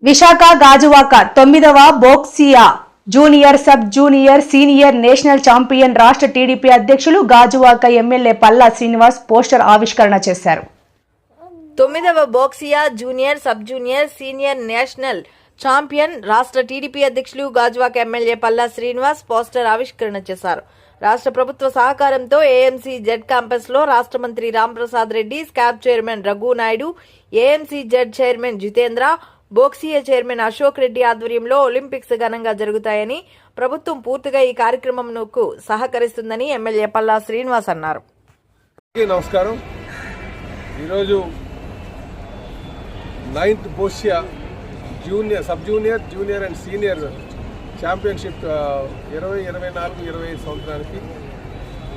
విశాఖ గాజువాక 9వ boccia junior sub junior senior national champion రాష్ట్ర TDP అధ్యక్షులు గాజువాక ఎమ్మెల్యే పల్లా శ్రీనివాస్ పోస్టర్ ఆవిష్కరణ చేశారు. 9వ boccia junior sub junior senior national champion రాష్ట్ర టీడీపీ అధ్యక్షులు గాజువాక ఎమ్మెల్యే పల్లా శ్రీనివాస్ పోస్టర్ ఆవిష్కరణ చేశారు. రాష్ట్ర ప్రభుత్వ సహకారంతో ఏఎంసీ జెడ్ క్యాంపస్ లో రాష్ట్ర మంత్రి రాంప్రసాద్ రెడ్డి, స్కాబ్ chairman Raghu Naidu, AMC Z chairman Jitendra, boccia chairman Ashok Reddy ఆధ్వర్యంలో ఒలింపిక్స్ ఘనంగా జరుగుతాయని, ప్రభుత్వం పూర్తిగా ఈ కార్యక్రమంకు సహకరిస్తుందని ఎమ్మెల్యే పల్లా శ్రీనివాస్ అన్నారు. నమస్కారం. ఈరోజు 9th boccia junior sub junior junior and senior championship 2024-25 సంవత్సరానికి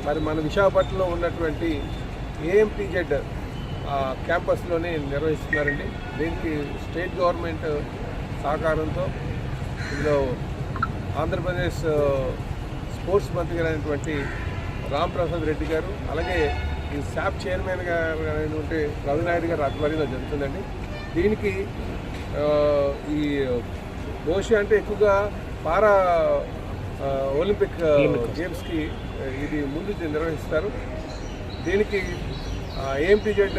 మరి మన విశాఖపట్నంలో ఉన్నటువంటి ఏఎంపీజెడ్ క్యాంపస్లోనే నిర్వహిస్తున్నారండి. దీనికి స్టేట్ గవర్నమెంట్ సహకారంతో ఇందులో ఆంధ్రప్రదేశ్ స్పోర్ట్స్ మంత్రి గారైనటువంటి రాంప్రసాద్ రెడ్డి గారు, అలాగే ఈ శాప్ చైర్మన్ గారు అయినటువంటి రఘునాయుడు గారు ఆధ్వర్యంలో జరుగుతుందండి. దీనికి ఈ బోక్సియా అంటే ఎక్కువగా పారా ఒలింపిక్ గేమ్స్కి ఇది ముందు నిర్వహిస్తారు. దీనికి ఏఎంపీజెడ్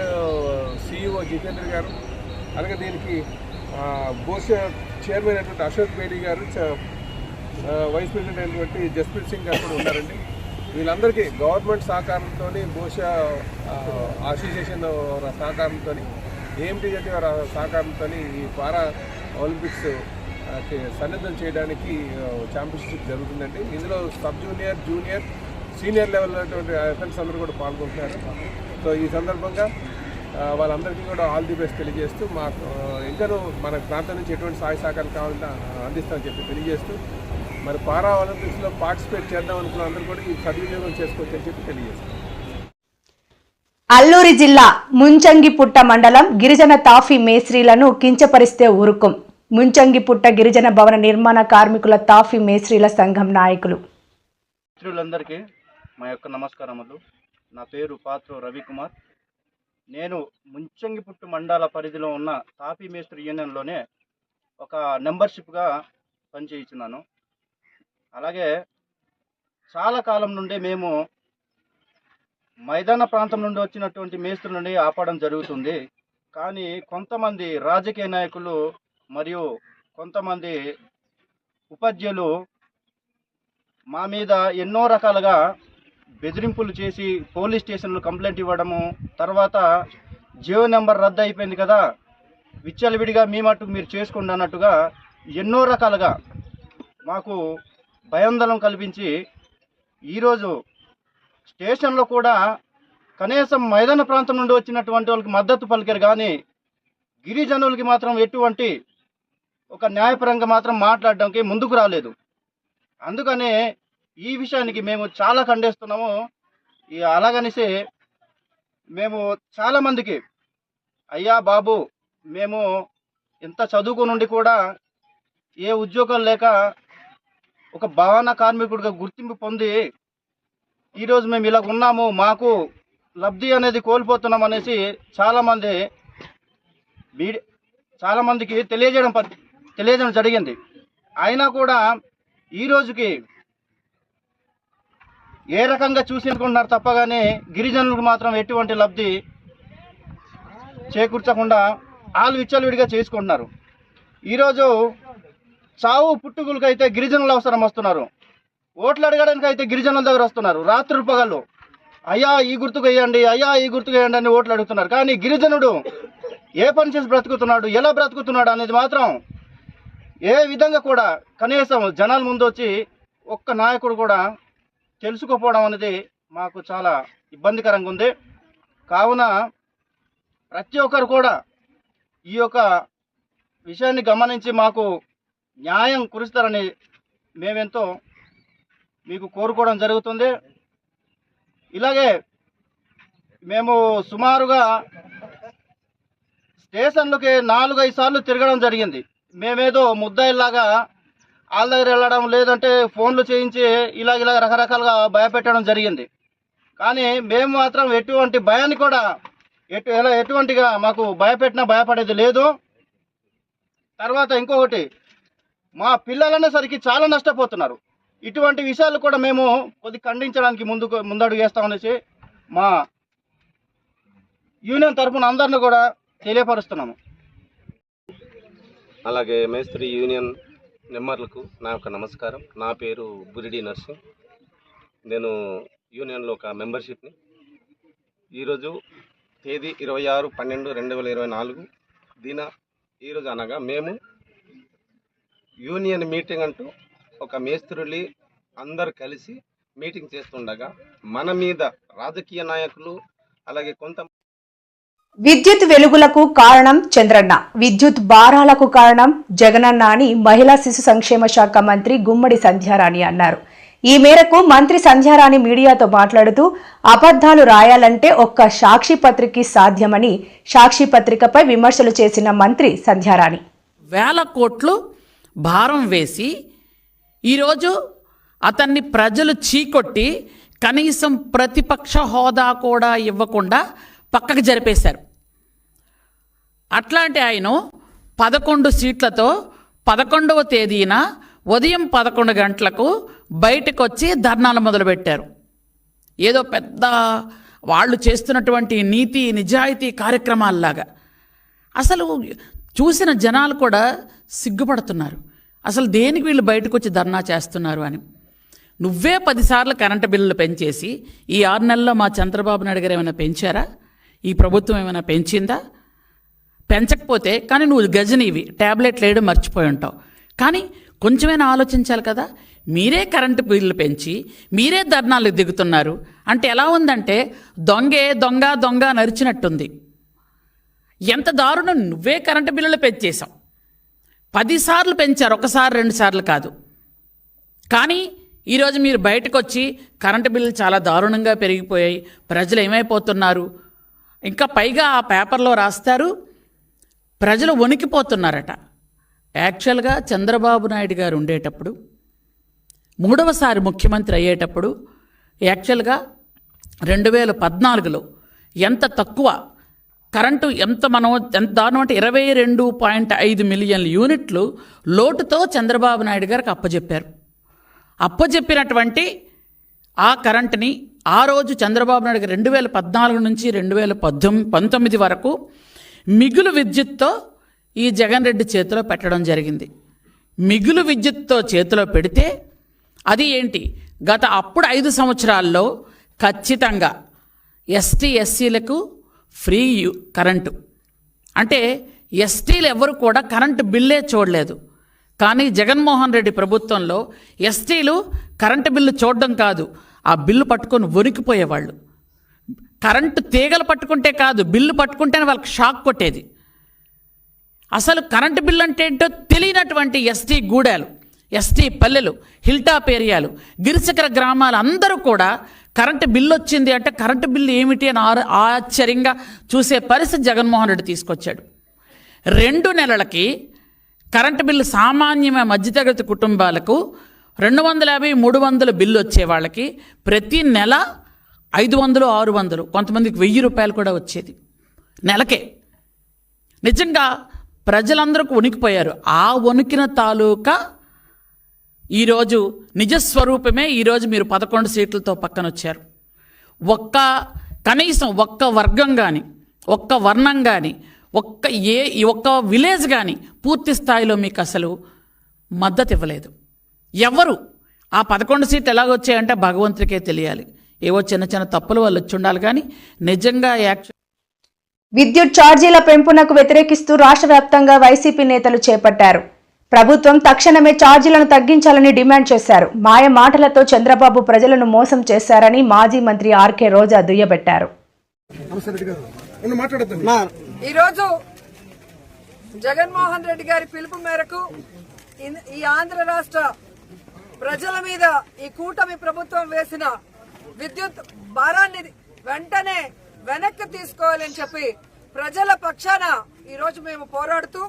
సిఇఓ జితేంద్ర గారు, అలాగే దీనికి బోక్సియా చైర్మన్ అయినటువంటి అశోక్ బేడి గారు, వైస్ ప్రెసిడెంట్ అయినటువంటి జస్ప్రీత్ సింగ్ గారు కూడా ఉన్నారండి. వీళ్ళందరికీ గవర్నమెంట్ సహకారంతో, బోక్సియా అసోసియేషన్ సహకారంతో, ఏఎంపీజెడ్ సహకారంతో ఈ పారా ఒలింపిక్స్ సన్నద్ధం చేయడానికి ఛాంపియన్షిప్ జరుగుతుందండి. ఇందులో సబ్ జూనియర్, జూనియర్, సీనియర్ లెవెల్లో అథ్లెట్స్ అందరూ కూడా పాల్గొంటున్నారు. సో ఈ సందర్భంగా వాళ్ళందరికీ కూడా ఆల్ ది బెస్ట్ తెలియజేస్తూ, మాకు ఇంకాను మన ప్రాంతం నుంచి ఎటువంటి సహాయ సహకారాలు కావాలంటే అందిస్తామని చెప్పి తెలియజేస్తూ, మరి పారా ఒలింపిక్స్లో పార్టిసిపేట్ చేద్దాం అనుకున్న అందరూ కూడా ఈ సద్వినియోగం చేసుకోవచ్చని చెప్పి తెలియజేస్తాం. అల్లూరి జిల్లా ముంచంగిపుట్ట మండలం గిరిజన తాఫీ మేస్త్రీలను కించపరిస్తే ఊరుకోం. ముంచంగిపుట్ట గిరిజన భవన నిర్మాణ కార్మికుల తాఫీ మేస్త్రీల సంఘం నాయకులు. మిత్రులందరికీ మా యొక్క నమస్కారములు. నా పేరు పాత్రో రవికుమార్. నేను ముంచంగిపుట్టు మండల పరిధిలో ఉన్న తాఫీ మేస్త్రి యూనియన్లోనే ఒక మెంబర్షిప్గా పనిచేస్తున్నాను. అలాగే చాలా కాలం నుండి మేము మైదాన ప్రాంతం నుండి వచ్చినటువంటి మేస్త్రులని ఆపడం జరుగుతుంది. కానీ కొంతమంది రాజకీయ నాయకులు మరియు కొంతమంది ఉపాధ్యాయులు మా మీద ఎన్నో రకాలుగా బెదిరింపులు చేసి పోలీస్ స్టేషన్లో కంప్లైంట్ ఇవ్వడము, తర్వాత జియో నెంబర్ రద్దు అయిపోయింది కదా, విచ్చలవిడిగా మీ మట్టుకు మీరు చేసుకోండి అన్నట్టుగా ఎన్నో రకాలుగా మాకు భయాందోళన కల్పించి ఈరోజు స్టేషన్లో కూడా కనీసం మైదాన ప్రాంతం నుండి వచ్చినటువంటి వాళ్ళకి మద్దతు పలికారు, కానీ గిరిజనులకి మాత్రం ఎటువంటి ఒక న్యాయపరంగా మాత్రం మాట్లాడడానికి ముందుకు రాలేదు. అందుకనే ఈ విషయానికి మేము చాలా ఖండిస్తున్నాము. అలాగనేసి మేము చాలామందికి, అయ్యా బాబు, మేము ఇంత చదువుకుని నుండి కూడా ఏ ఉద్యోగం లేక ఒక భవన కార్మికుడిగా గుర్తింపు పొంది ఈరోజు మేము ఇలా ఉన్నాము, మాకు లబ్ధి అనేది కోల్పోతున్నాం అనేసి చాలామందికి తెలియజేయడం జరిగింది. అయినా కూడా ఈ రోజుకి ఏ రకంగా చూసుకుంటున్నారు తప్ప కానీ గిరిజనులకు మాత్రం ఎటువంటి లబ్ధి చేకూర్చకుండా వాళ్ళు విచ్చలవిడిగా చేసుకుంటున్నారు. ఈరోజు చావు పుట్టుకులకైతే గిరిజనులు అవసరం వస్తున్నారు, ఓట్లు అడగడానికి అయితే గిరిజనుల దగ్గర వస్తున్నారు. రాత్రులు పగళ్ళు అయ్యా ఈ గుర్తుకు వేయండి, అయ్యా ఈ గుర్తుకు వేయండి అని ఓట్లు అడుగుతున్నారు. కానీ గిరిజనుడు ఏ పని చేసి బ్రతుకుతున్నాడు, ఎలా బ్రతుకుతున్నాడు అనేది మాత్రం ఏ విధంగా కూడా కనీసం జనాల ముందు వచ్చి ఒక్క నాయకుడు కూడా తెలుసుకోపోవడం అనేది మాకు చాలా ఇబ్బందికరంగా ఉంది. కావున ప్రతి ఒక్కరు కూడా ఈ యొక్క విషయాన్ని గమనించి మాకు న్యాయం కురుస్తారని మేమెంతో మీకు కోరుకోవడం జరుగుతుంది. ఇలాగే మేము సుమారుగా స్టేషన్లకి 4-5 సార్లు తిరగడం జరిగింది. మేమేదో ముద్దాయిల్లాగా వాళ్ళ దగ్గర వెళ్ళడం, లేదంటే ఫోన్లు చేయించి ఇలా రకరకాలుగా భయపెట్టడం జరిగింది. కానీ మేము మాత్రం ఎటువంటి భయాన్ని కూడా ఎటువంటిగా మాకు భయపెట్టినా భయపడేది లేదు. తర్వాత ఇంకొకటి, మా పిల్లలనేసరికి చాలా నష్టపోతున్నారు. ఇటువంటి విషయాలు కూడా మేము కొద్ది ఖండించడానికి ముందడుగు వేస్తామనేసి మా యూనియన్ తరఫున అందరిని కూడా తెలియపరుస్తున్నాము. అలాగే మేస్త్రి యూనియన్ మెంబర్లకు నా యొక్క నమస్కారం. నా పేరు బురిడి నర్సింగ్. నేను యూనియన్లో ఒక మెంబర్షిప్ని. ఈరోజు తేదీ 26/12/2024 ఈరోజు అనగా మేము యూనియన్ మీటింగ్ అంటూ ఒక మేస్త్రులు అందరు కలిసి మీటింగ్ చేస్తుండగా మన మీద రాజకీయ నాయకులు అలాగే కొంత విద్యుత్ వెలుగులకు కారణం చంద్రన్న, విద్యుత్ భారాలకు కారణం జగనన్న అని మహిళా శిశు సంక్షేమ శాఖ మంత్రి గుమ్మడి సంధ్యారాణి అన్నారు. ఈ మేరకు మంత్రి సంధ్యారాణి మీడియాతో మాట్లాడుతూ అబద్ధాలు రాయాలంటే ఒక్క సాక్షి పత్రిక సాధ్యమని సాక్షి పత్రికపై విమర్శలు చేసిన మంత్రి సంధ్యారాణి వేల కోట్లు భారం వేసి ఈరోజు అతన్ని ప్రజలు చీకొట్టి కనీసం ప్రతిపక్ష హోదా కూడా ఇవ్వకుండా పక్కకు జరిపేశారు. అట్లాంటి ఆయన 11 సీట్లతో 11వ తేదీన ఉదయం 11 గంటలకు బయటకు వచ్చి ధర్నాలు మొదలుపెట్టారు. ఏదో పెద్ద వాళ్ళు చేస్తున్నటువంటి నీతి నిజాయితీ కార్యక్రమాల్లాగా. అసలు చూసిన జనాలు కూడా సిగ్గుపడుతున్నారు. అసలు దేనికి వీళ్ళు బయటకు వచ్చి ధర్నా చేస్తున్నారు అని. నువ్వే 10 సార్లు కరెంటు బిల్లులు పెంచేసి ఈ 6 నెలల్లో మా చంద్రబాబు నాయుడు గారు ఏమైనా పెంచారా? ఈ ప్రభుత్వం ఏమైనా పెంచిందా? పెంచకపోతే కానీ నువ్వు గజనీవి, ట్యాబ్లెట్లు వేయడం మర్చిపోయి ఉంటావు. కానీ కొంచెమైనా ఆలోచించాలి కదా. మీరే కరెంటు బిల్లు పెంచి మీరే ధర్నాలకు దిగుతున్నారు అంటే ఎలా ఉందంటే దొంగే దొంగ దొంగ నరిచినట్టుంది. ఎంత దారుణం. నువ్వే కరెంటు బిల్లులు పెంచేశావు. 10 సార్లు పెంచారు, 1 సారి 2 సార్లు కాదు. కానీ ఈరోజు మీరు బయటకు వచ్చి కరెంటు బిల్లులు చాలా దారుణంగా పెరిగిపోయాయి, ప్రజలు ఏమైపోతున్నారు, ఇంకా పైగా ఆ పేపర్లో రాస్తారు ప్రజలు వణికిపోతున్నారట. యాక్చువల్గా చంద్రబాబు నాయుడు గారు ఉండేటప్పుడు 3వసారి ముఖ్యమంత్రి అయ్యేటప్పుడు యాక్చువల్గా 2014లో ఎంత తక్కువ కరెంటు ఎంత దారుణం అంటే 22.5 మిలియన్ల యూనిట్లు లోటుతో చంద్రబాబు నాయుడు గారికి అప్పచెప్పారు. అప్పచెప్పినటువంటి ఆ కరెంటుని ఆ రోజు చంద్రబాబు నాయుడు గారు 2014 నుంచి 2019 వరకు మిగులు విద్యుత్తో ఈ జగన్ రెడ్డి చేతిలో పెట్టడం జరిగింది. మిగులు విద్యుత్తో చేతిలో పెడితే అది ఏంటి, గత అప్పుడు 5 సంవత్సరాల్లో ఖచ్చితంగా ఎస్టీ ఎస్సీలకు ఫ్రీ కరెంటు. అంటే ఎస్టీలు ఎవరు కూడా కరెంటు బిల్లే చూడలేదు. కానీ జగన్మోహన్ రెడ్డి ప్రభుత్వంలో ఎస్టీలు కరెంటు బిల్లు చూడడం కాదు, ఆ బిల్లు పట్టుకొని వణికిపోయేవాళ్ళు. కరెంటు తీగలు పట్టుకుంటే కాదు, బిల్లు పట్టుకుంటేనే వాళ్ళకి షాక్ కొట్టేది. అసలు కరెంటు బిల్లు అంటే ఏంటో తెలియనటువంటి ఎస్టీ గూడాలు, ఎస్టీ పల్లెలు, హిల్టాప్ ఏరియాలు, గిరిశిఖర గ్రామాలు అందరూ కూడా కరెంటు బిల్లు వచ్చింది అంటే కరెంటు బిల్లు ఏమిటి అని ఆశ్చర్యంగా చూసే పరిస్థితి జగన్మోహన్ రెడ్డి తీసుకొచ్చాడు. 2 నెలలకి కరెంటు బిల్లు సామాన్యమైన మధ్యతరగతి కుటుంబాలకు 250, 300 బిల్లు వచ్చే వాళ్ళకి ప్రతి నెల 500, 600, కొంతమందికి 1000 రూపాయలు కూడా వచ్చేది నెలకే. నిజంగా ప్రజలందరూ వణికిపోయారు. ఆ వణికిన తాలూకా ఈరోజు నిజస్వరూపమే. ఈరోజు మీరు 11 సీట్లతో పక్కన వచ్చారు. కనీసం ఒక్క వర్గం కానీ, ఒక్క వర్ణం కానీ, ఒక్క విలేజ్ కానీ పూర్తి స్థాయిలో మీకు అసలు మద్దతు ఇవ్వలేదు. ఎవరు ఆ 11 సీట్లు ఎలాగొచ్చాయంటే భగవంతుడికే తెలియాలి. ఏవో చిన్న చిన్న తప్పులు వాళ్ళు వచ్చి ఉండాలి. కానీ నిజంగా విద్యుత్ ఛార్జీల పెంపునకు వ్యతిరేకిస్తూ రాష్ట్ర వ్యాప్తంగా వైసీపీ నేతలు చేపట్టారు. ప్రభుత్వం తక్షణమే ఛార్జీలను తగ్గించాలని డిమాండ్ చేశారు. మాయ మాటలతో చంద్రబాబు ప్రజలను మోసం చేశారని మాజీ మంత్రి ఆర్కే రోజా దుయ్యబట్టారు. ఈరోజు జగన్మోహన్ రెడ్డి గారి పిలుపు మేరకు ఈ ఆంధ్ర రాష్ట్ర ప్రజల మీద ఈ కూటమి ప్రభుత్వం వేసిన విద్యుత్ భారాన్ని వెంటనే వెనక్కి తీసుకోవాలని చెప్పి ప్రజల పక్షాన ఈరోజు మేము పోరాడుతూ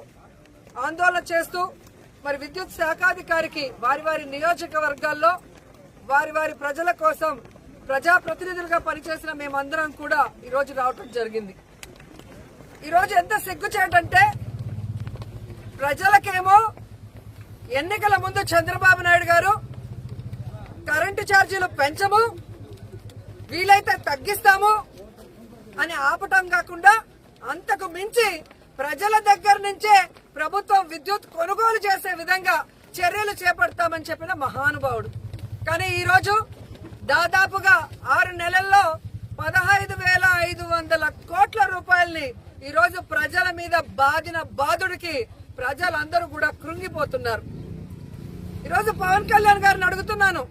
ఆందోళన చేస్తూ మరి విద్యుత్ శాఖాధికారికి వారి వారి నియోజకవర్గాల్లో వారి ప్రజల కోసం ప్రజాప్రతినిధులుగా పనిచేసిన మేమందరం కూడా ఈరోజు రావటం జరిగింది. ఈరోజు ఎంత సిగ్గుచేటంటే ప్రజలకేమో ఎన్నికల ముందు చంద్రబాబు నాయుడు గారు కరెంటు ఛార్జీలు పెంచము, వీలైతే తగ్గిస్తాము అని ఆపటం కాకుండా అంతకు మించి ప్రజల దగ్గర నుంచే ప్రభుత్వం విద్యుత్ కొనుగోలు చేసే విధంగా చర్యలు చేపడతామని చెప్పిన మహానుభావుడు. కానీ ఈరోజు దాదాపుగా 6 నెలల్లో 15,500 కోట్ల రూపాయల్ని ఈరోజు ప్రజల మీద బాదిన బాధుడికి ప్రజలందరూ కూడా కృంగిపోతున్నారు. ఈరోజు పవన్ కళ్యాణ్ గారిని అడుగుతున్నాను,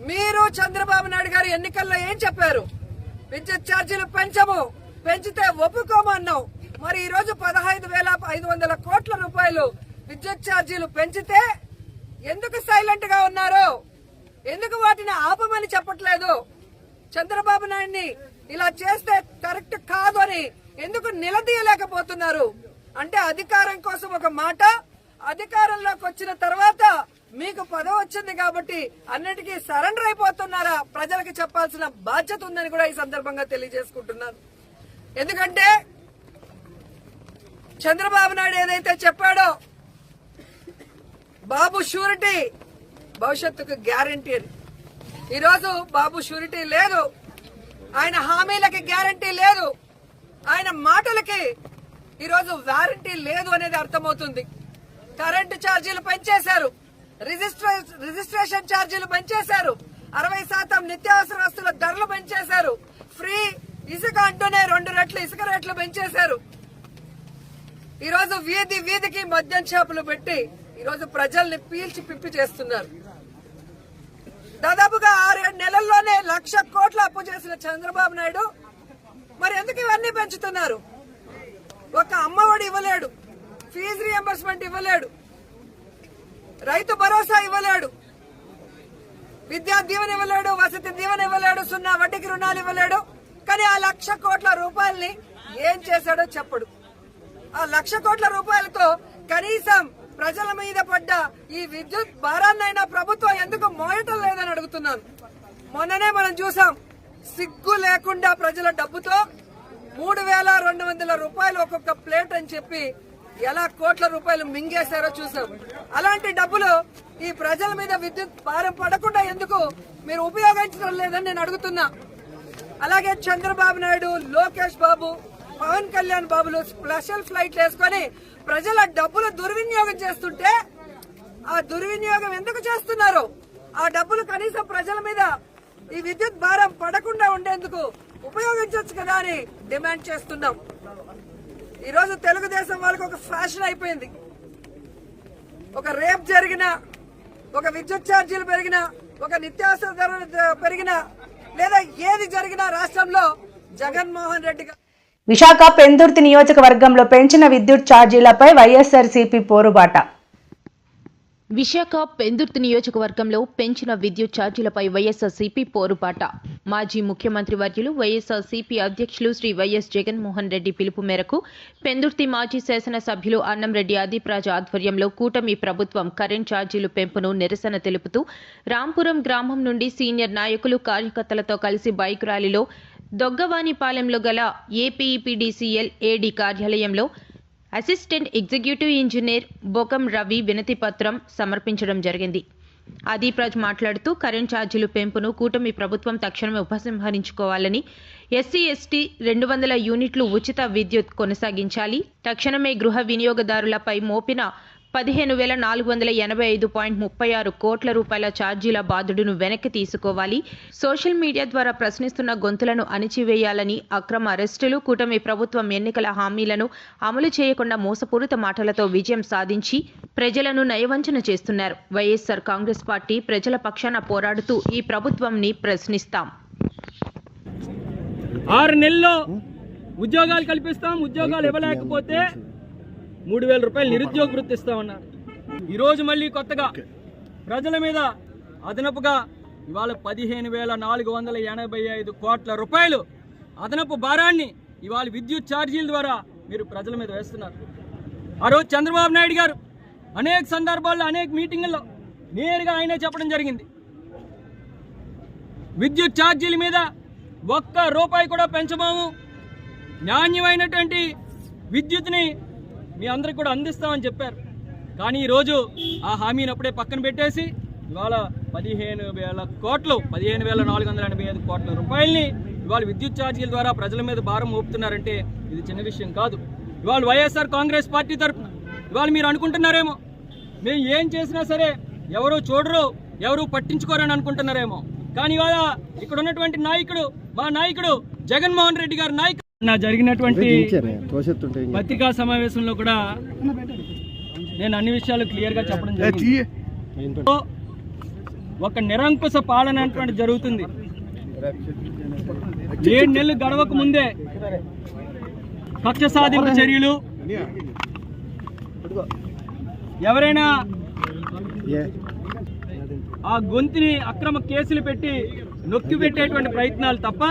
మీరు చంద్రబాబు నాయుడు గారు ఎన్నికల్లో ఏం చెప్పారు? విద్యుత్ ఛార్జీలు పెంచము, పెంచితే ఒప్పుకోమన్నావు. మరి ఈరోజు 15,500 కోట్ల రూపాయలు విద్యుత్ ఛార్జీలు పెంచితే ఎందుకు సైలెంట్ గా ఉన్నారు? ఎందుకు వాటిని ఆపమని చెప్పట్లేదు? చంద్రబాబు నాయుడిని ఇలా చేస్తే కరెక్ట్ కాదు అని ఎందుకు నిలదీయలేకపోతున్నారు? అంటే అధికారం కోసం ఒక మాట, అధికారంలోకి వచ్చిన తర్వాత మీకు పదవి వచ్చింది కాబట్టి అన్నిటికీ సరెండర్ అయిపోతున్నారా? ప్రజలకు చెప్పాల్సిన బాధ్యత ఉందని కూడా ఈ సందర్భంగా తెలియజేసుకుంటున్నాను. ఎందుకంటే చంద్రబాబు నాయుడు ఏదైతే చెప్పాడో బాబు షూరిటీ భవిష్యత్తుకు గ్యారంటీ అని, ఈరోజు బాబు షూరిటీ లేదు, ఆయన హామీలకి గ్యారంటీ లేదు, ఆయన మాటలకి ఈరోజు వారంటీ లేదు అనేది అర్థమవుతుంది. కరెంటు ఛార్జీలు పెంచేశారు, రిజిస్ట్రేషన్ ఛార్జీలు పెంచేశారు, 60% నిత్యావసర వస్తువుల ధరలు పెంచేశారు, ఫ్రీ ఇసుక అంటూనే 2 రెట్లు ఇసుక రేట్లు పెంచేశారు. ఈరోజు వీధి వీధికి మద్యం షాపులు పెట్టి ఈరోజు ప్రజల్ని పీల్చి పిప్పి చేస్తున్నారు. దాదాపుగా 6-7 నెలల్లోనే 1,00,000 కోట్ల అప్పు చేసిన చంద్రబాబు నాయుడు మరి ఎందుకు ఇవన్నీ పెంచుతున్నారు? ఒక అమ్మఒడి ఇవ్వలేడు, ఫీజు రియంబర్స్మెంట్ ఇవ్వలేడు, రైతు భరోసా ఇవ్వలేడు, విద్యా దీవెన ఇవ్వలేడు, వసతి దీవెన ఇవ్వలేడు, 0 వడ్డీకి రుణాలు ఇవ్వలేడు. కానీ ఆ 1,00,000 కోట్ల రూపాయల్ని ఏం చేశాడో చెప్పడు. ఆ 1,00,000 కోట్ల రూపాయలతో కనీసం ప్రజల మీద పడ్డ ఈ విద్యుత్ భారాన్నైనా ప్రభుత్వం ఎందుకు మోయటం లేదని అడుగుతున్నాను. మొన్ననే మనం చూసాం, సిగ్గు లేకుండా ప్రజల డబ్బుతో 3,200 రూపాయలు ఒక్కొక్క ప్లేట్ అని చెప్పి ఎలా కోట్ల రూపాయలు మింగేశారో చూసాం. అలాంటి డబ్బులు ఈ ప్రజల మీద విద్యుత్ భారం పడకుండా ఎందుకు మీరు ఉపయోగించడం లేదని నేను అడుగుతున్నా. అలాగే చంద్రబాబు నాయుడు, లోకేష్ బాబు, పవన్ కళ్యాణ్ బాబులు స్పెషల్ ఫ్లైట్లు వేసుకొని ప్రజల డబ్బులు దుర్వినియోగం చేస్తుంటే ఆ దుర్వినియోగం ఎందుకు చేస్తున్నారు? ఆ డబ్బులు కనీసం ప్రజల మీద ఈ విద్యుత్ భారం పడకుండా ఉండేందుకు ఉపయోగించవచ్చు కదా అని డిమాండ్ చేస్తున్నాం. ఈరోజు తెలుగుదేశం వాళ్ళకి ఒక ఫ్యాషన్ అయిపోయింది. ఒక రేప్ జరిగినా, ఒక విద్యుత్ ఛార్జీలు పెరిగినా, ఒక నిత్యావసర ధరలు పెరిగినా, లేదా ఏది జరిగినా రాష్ట్రంలో జగన్మోహన్ రెడ్డి విశాఖ పెందుర్తి నియోజకవర్గంలో పెంచిన విద్యుత్ ఛార్జీలపై వైఎస్ఆర్సీపీ పోరుబాట. విశాఖ పెందుర్తి నియోజకవర్గంలో పెంచిన విద్యుత్ ఛార్జీలపై వైఎస్ఆర్సీపీ పోరుబాట. మాజీ ముఖ్యమంత్రి వర్యులు వైఎస్ఆర్సీపీ అధ్యక్షులు శ్రీ వైఎస్ జగన్మోహన్ రెడ్డి పిలుపు మేరకు పెందుర్తి మాజీ శాసనసభ్యులు అన్నంరెడ్డి ఆదిప్రాజు ఆధ్వర్యంలో కూటమి ప్రభుత్వం కరెంట్ ఛార్జీలు పెంపును నిరసన తెలుపుతూ రాంపురం గ్రామం నుండి సీనియర్ నాయకులు కార్యకర్తలతో కలిసి బైక్ ర్యాలీలో దొగ్గవానిపాలెంలో గల ఏపీఈపీడీసీఎల్ ఏడీ కార్యాలయంలో assistant executive engineer Bokam Ravi వినతి పత్రం సమర్పించడం జరిగింది. ఆదిప్రాజ్ మాట్లాడుతూ కరెంట్ ఛార్జీలు పెంపును కూటమి ప్రభుత్వం తక్షణమే ఉపసంహరించుకోవాలని, ఎస్సీ ఎస్టీ 200 యూనిట్లు ఉచిత విద్యుత్ కొనసాగించాలి, తక్షణమే గృహ వినియోగదారులపై మోపిన 15,485.36 కోట్ల రూపాయల ఛార్జీల బాధుడును వెనక్కి తీసుకోవాలి, సోషల్ మీడియా ద్వారా ప్రశ్నిస్తున్న గొంతులను అణిచివేయాలని, అక్రమ అరెస్టులు, కూటమి ప్రభుత్వం ఎన్నికల హామీలను అమలు చేయకుండా మోసపూరిత మాటలతో విజయం సాధించి ప్రజలను నయవంచన చేస్తున్నారు. వైఎస్ఆర్ కాంగ్రెస్ పార్టీ ప్రజల పక్షాన పోరాడుతూ ఈ ప్రభుత్వంని ప్రశ్నిస్తాం. 6 నెలల్లో ఉద్యోగాలు కల్పిస్తాం, ఉద్యోగాలు ఇవ్వలేకపోతే 3,000 రూపాయలు నిరుద్యోగ వృత్తి ఇస్తామన్నారు. ఈరోజు మళ్ళీ కొత్తగా ప్రజల మీద అదనపుగా ఇవాళ 15,485 కోట్ల రూపాయలు అదనపు భారాన్ని ఇవాళ విద్యుత్ ఛార్జీల ద్వారా మీరు ప్రజల మీద వేస్తున్నారు. ఆ రోజు చంద్రబాబు నాయుడు గారు అనేక సందర్భాల్లో అనేక మీటింగుల్లో నేరుగా ఆయనే చెప్పడం జరిగింది, విద్యుత్ ఛార్జీల మీద 1 రూపాయి కూడా పెంచబోము, నాణ్యమైనటువంటి విద్యుత్ని మీ అందరికి కూడా అందిస్తామని చెప్పారు. కానీ ఈరోజు ఆ హామీని అప్పుడే పక్కన పెట్టేసి ఇవాళ 15,000 కోట్లు 15,485 కోట్ల రూపాయలని ఇవాళ విద్యుత్ ఛార్జీల ద్వారా ప్రజల మీద భారం మోపుతున్నారంటే ఇది చిన్న విషయం కాదు. ఇవాళ వైఎస్ఆర్ కాంగ్రెస్ పార్టీ తరఫున ఇవాళ మీరు అనుకుంటున్నారేమో మేము ఏం చేసినా సరే ఎవరు చూడరు, ఎవరు పట్టించుకోరని అనుకుంటున్నారేమో. కానీ ఇవాళ ఇక్కడ ఉన్నటువంటి నాయకుడు, మా నాయకుడు జగన్మోహన్ రెడ్డి గారి నాయకుడు జరిగినటువంటి పత్రికా సమావేశంలో కూడా నేను అన్ని విషయాలు క్లియర్గా చెప్పడం జరిగింది. ఒక నిరంకుశ పాలన అటువంటి జరుగుతుంది. 7 నెలలు గడవక ముందే కక్ష సాధింపు చర్యలు, ఎవరైనా ఆ గొంతుని అక్రమ కేసులు పెట్టి నొక్కి పెట్టేటువంటి ప్రయత్నాలు తప్ప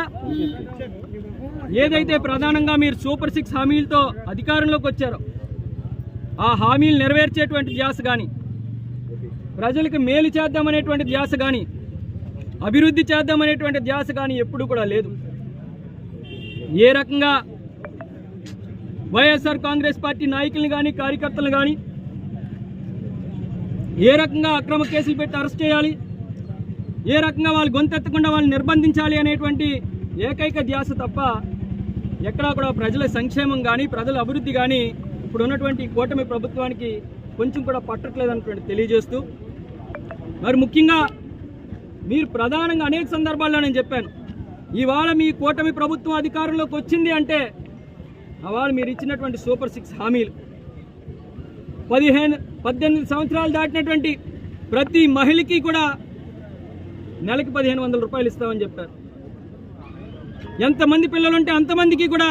ఏదైతే ప్రధానంగా మీరు సూపర్ 6 హామీలతో అధికారంలోకి వచ్చారో ఆ హామీలు నెరవేర్చేటువంటి ధ్యాస కానీ, ప్రజలకు మేలు చేద్దామనేటువంటి ధ్యాస కానీ, అభివృద్ధి చేద్దామనేటువంటి ధ్యాస కానీ ఎప్పుడు కూడా లేదు. ఏ రకంగా వైఎస్ఆర్ కాంగ్రెస్ పార్టీ నాయకులను కానీ కార్యకర్తలు కానీ ఏ రకంగా అక్రమ కేసులు పెట్టి అరెస్ట్ చేయాలి, ఏ రకంగా వాళ్ళు గొంతెత్తకుండా వాళ్ళని నిర్బంధించాలి అనేటువంటి ఏకైక ధ్యాస తప్ప ఎక్కడా కూడా ప్రజల సంక్షేమం కానీ ప్రజల అభివృద్ధి కానీ ఇప్పుడు ఉన్నటువంటి కూటమి ప్రభుత్వానికి కొంచెం కూడా పట్టట్లేదన్నటువంటి తెలియజేస్తూ, మరి ముఖ్యంగా మీరు ప్రధానంగా అనేక సందర్భాల్లో నేను చెప్పాను, ఇవాళ మీ కూటమి ప్రభుత్వం అధికారంలోకి వచ్చింది అంటే అవాళ మీరు ఇచ్చినటువంటి సూపర్ 6 హామీలు 18 సంవత్సరాలు దాటినటువంటి ప్రతి మహిళకి కూడా నెలకి 1,500 రూపాయలు ఇస్తామని చెప్పారు. ఎంతమంది పిల్లలు ఉంటే అంతమందికి కూడా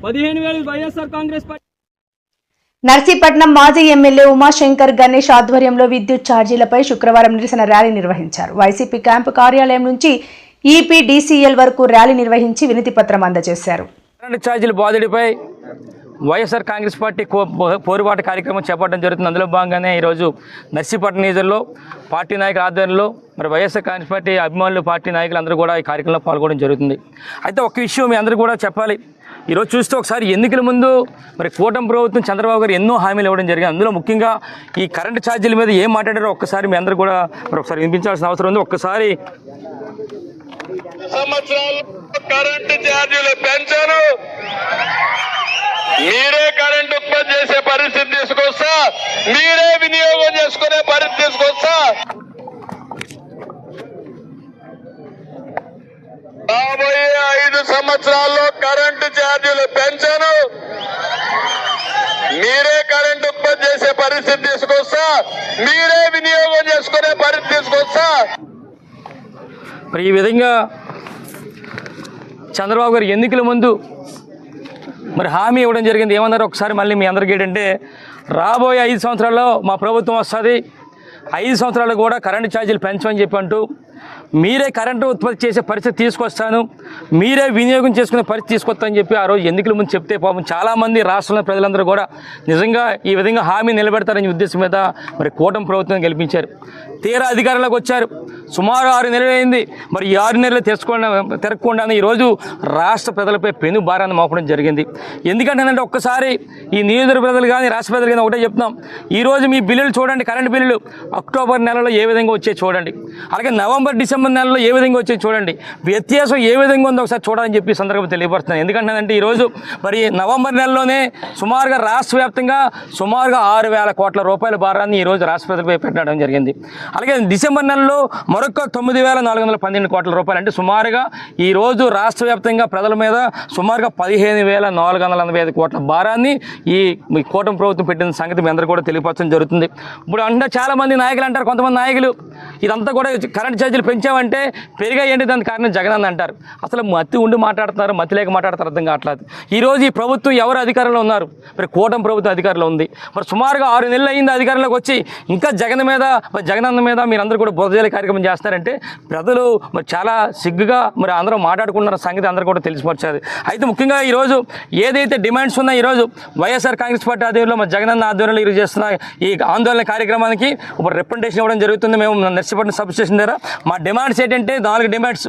15,000 వైఎస్ఆర్ కాంగ్రెస్ పార్టీ. నర్సీపట్నం మాజీ ఎమ్మెల్యే ఉమాశంకర్ గణేష్ ఆధ్వర్యంలో విద్యుత్ ఛార్జీలపై శుక్రవారం నిరసన ర్యాలీ నిర్వహించారు. వైసీపీ క్యాంపు కార్యాలయం నుంచి ఈపీడీసీఎల్ వరకు ర్యాలీ నిర్వహించి వినతి పత్రం అందజేశారు. కరెంటు ఛార్జీల బాధుడిపై వైఎస్ఆర్ కాంగ్రెస్ పార్టీ పోరుబాటు కార్యక్రమం చేపట్టడం జరుగుతుంది. అందులో భాగంగానే ఈరోజు నర్సీపట్నం నియోజకవర్గంలో పార్టీ నాయకుల ఆధ్వర్యంలో మరి వైఎస్ఆర్ కాంగ్రెస్ పార్టీ అభిమానులు, పార్టీ నాయకులు అందరూ కూడా ఈ కార్యక్రమంలో పాల్గొనడం జరుగుతుంది. అయితే ఒక విషయం మీ అందరూ కూడా చెప్పాలి. ఈరోజు చూస్తే ఒకసారి ఎన్నికల ముందు మరి కూటమి ప్రభుత్వం చంద్రబాబు గారు ఎన్నో హామీలు ఇవ్వడం జరిగింది. అందులో ముఖ్యంగా ఈ కరెంటు ఛార్జీల మీద ఏం మాట్లాడారో ఒక్కసారి మీ అందరూ కూడా మరి ఒకసారి వినిపించాల్సిన అవసరం ఉంది. ఒక్కసారి సంవత్సరాలు కరెంటు ఛార్జీలు పెంచారు, మీరే కరెంటు ఉత్పత్తి చేసే పరిస్థితి తీసుకొస్తా, మీరే వినియోగం చేసుకునే పరిస్థితి తీసుకొస్తా, రాబోయే 5 సంవత్సరాల్లో కరెంటు ఛార్జీలు పెంచాను, మీరే కరెంటు ఉత్పత్తి చేసే పరిస్థితి తీసుకొస్తా, మీరే వినియోగం చేసుకునే పరిస్థితి తీసుకొస్తా. మరి ఈ విధంగా చంద్రబాబు గారు ఎన్నికల ముందు మరి హామీ ఇవ్వడం జరిగింది. ఏమన్నారు ఒకసారి మళ్ళీ మీ అందరికీ ఏంటంటే, రాబోయే 5 సంవత్సరాల్లో మా ప్రభుత్వం వస్తుంది, 5 సంవత్సరాలు కూడా కరెంటు ఛార్జీలు పెంచమని చెప్పి అంటూ మీరే కరెంటు ఉత్పత్తి చేసే పరిస్థితి తీసుకొస్తాను, మీరే వినియోగం చేసుకునే పరిస్థితి తీసుకొస్తానని చెప్పి ఆ రోజు ఎన్నికల ముందు చెప్తే పాపం చాలామంది రాష్ట్రంలో ప్రజలందరూ కూడా నిజంగా ఈ విధంగా హామీ నిలబెడతారనే ఉద్దేశం మీద మరి కూటమి ప్రభుత్వం గెలిపించారు. తీరా అధికారంలోకి వచ్చారు, సుమారు 6 నెలలు అయింది. మరి ఈ 6 నెలలు తిరగకుండానే ఈరోజు రాష్ట్ర ప్రజలపై పెను భారాన్ని మోపడం జరిగింది. ఎందుకంటే ఒక్కసారి ఈ నియోజకవర్గ ప్రజలు కానీ రాష్ట్ర ప్రజలు కానీ ఒకటే చెప్తున్నాం, ఈరోజు మీ బిల్లులు చూడండి, కరెంటు బిల్లులు అక్టోబర్ నెలలో ఏ విధంగా వచ్చే చూడండి, అలాగే నవంబర్ డిసెంబర్ నెలలో ఏ విధంగా వచ్చే చూడండి, వ్యత్యాసం ఏ విధంగా ఉందో ఒకసారి చూడాలని చెప్పి సందర్భంగా తెలియపరుస్తున్నాను. ఎందుకంటే ఈరోజు మరి నవంబర్ నెలలోనే సుమారుగా రాష్ట్ర వ్యాప్తంగా సుమారుగా 6,000 కోట్ల రూపాయల భారాన్ని ఈరోజు రాష్ట్ర ప్రజలపై పెట్టడం జరిగింది. అలాగే డిసెంబర్ నెలలో మరొక 9,412 కోట్ల రూపాయలు, అంటే సుమారుగా ఈరోజు రాష్ట్ర వ్యాప్తంగా ప్రజల మీద సుమారుగా 15,485 కోట్ల భారాన్ని ఈ కూటమి ప్రభుత్వం పెట్టిన సంగతి మీ అందరూ కూడా తెలియపరచడం జరుగుతుంది. ఇప్పుడు అంటే చాలామంది నాయకులు అంటారు, కొంతమంది నాయకులు ఇదంతా కూడా కరెంట్ ఛార్జీలు పెంచామంటే పెరిగాయంటే దానికి కారణం జగన్ అని అంటారు. అసలు మతి ఉండి మాట్లాడుతున్నారు, మతి లేక మాట్లాడుతారు, అర్థం కావట్లేదు. ఈరోజు ఈ ప్రభుత్వం ఎవరు అధికారంలో ఉన్నారు? మరి కూటమి ప్రభుత్వం అధికారంలో ఉంది. మరి సుమారుగా 6 నెలలు అయింది అధికారంలోకి వచ్చి, ఇంకా జగనన్న మీద మీరందరూ కూడా బురదజల్లి కార్యక్రమం చేస్తారంటే ప్రజలు మరి చాలా సిగ్గుగా మరి అందరూ మాట్లాడుకున్న సంగతి అందరూ కూడా తెలిసిపరచారు. అయితే ముఖ్యంగా ఈరోజు ఏదైతే డిమాండ్స్ ఉన్నాయో ఈరోజు వైఎస్ఆర్ కాంగ్రెస్ పార్టీ ఆధ్వర్యంలో మరి జగనన్న ఆధ్వర్యంలో ఈరోజు చేస్తున్న ఈ ఆందోళన కార్యక్రమానికి ఒక రిప్రజెంటేషన్ ఇవ్వడం జరుగుతుంది. మేము నర్సీపట్నం సబ్ స్టేషన్ దగ్గర మా డిమాండ్స్ ఏంటంటే 4 డిమాండ్స్.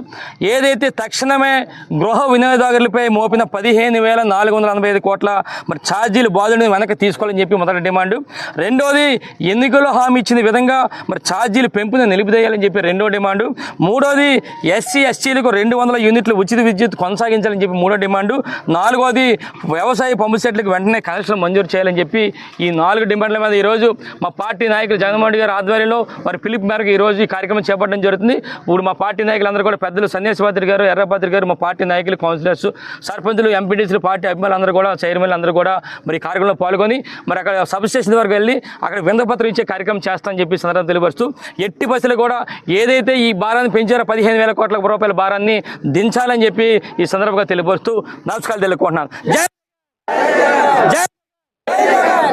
ఏదైతే తక్షణమే గృహ వినియోగదారులపై మోపిన 15,485 కోట్ల మరి ఛార్జీలు బాధుడిని వెనక్కి తీసుకోవాలని చెప్పి మొదటి డిమాండ్. రెండోది ఎన్నికల్లో హామీ ఇచ్చిన విధంగా మరి ఛార్జీలు పెంపుని నిలిపిదేయాలని చెప్పి రెండో డిమాండ్. మూడోది ఎస్సీ ఎస్టీలకు 200 యూనిట్లు ఉచిత విద్యుత్ కొనసాగించాలని చెప్పి మూడో డిమాండ్. నాలుగోది వ్యవసాయ పంపు సెట్లకు వెంటనే కనెక్షన్ మంజూరు చేయాలని చెప్పి ఈ 4 డిమాండ్ల మీద ఈరోజు మా పార్టీ నాయకులు జగన్మోహన్ రెడ్డి గారి ఆధ్వర్యంలో మరి పిలుపు మేరకు ఈరోజు ఈ కార్యక్రమం చేపట్టడం జరుగుతుంది. ఇప్పుడు మా పార్టీ నాయకులందరూ కూడా పెద్దలు సన్యాసిపాత్రి గారు, ఎర్రపాత్రి గారు, మా పార్టీ నాయకులు, కౌన్సిలర్స్, సర్పంచులు, ఎంపీటీసీలు, పార్టీ అభిమానులు అందరూ కూడా, చైర్మన్లు అందరూ కూడా మరి కార్యక్రమంలో పాల్గొని మరి అక్కడ సబ్ స్టేషన్ వరకు వెళ్ళి అక్కడ విందపత్రం ఇచ్చే కార్యక్రమం చేస్తామని చెప్పి సందర్భంగా తెలియపరుస్తూ ఎట్టి పరిస్థితులు కూడా ఏదైతే ఈ భారాన్ని పెంచారో 15,000 కోట్ల రూపాయల భారాన్ని దించాలని చెప్పి ఈ సందర్భంగా తెలియపరుస్తూ నమస్కారాలు తెలుపుకుంటున్నాను. జై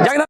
జగన్.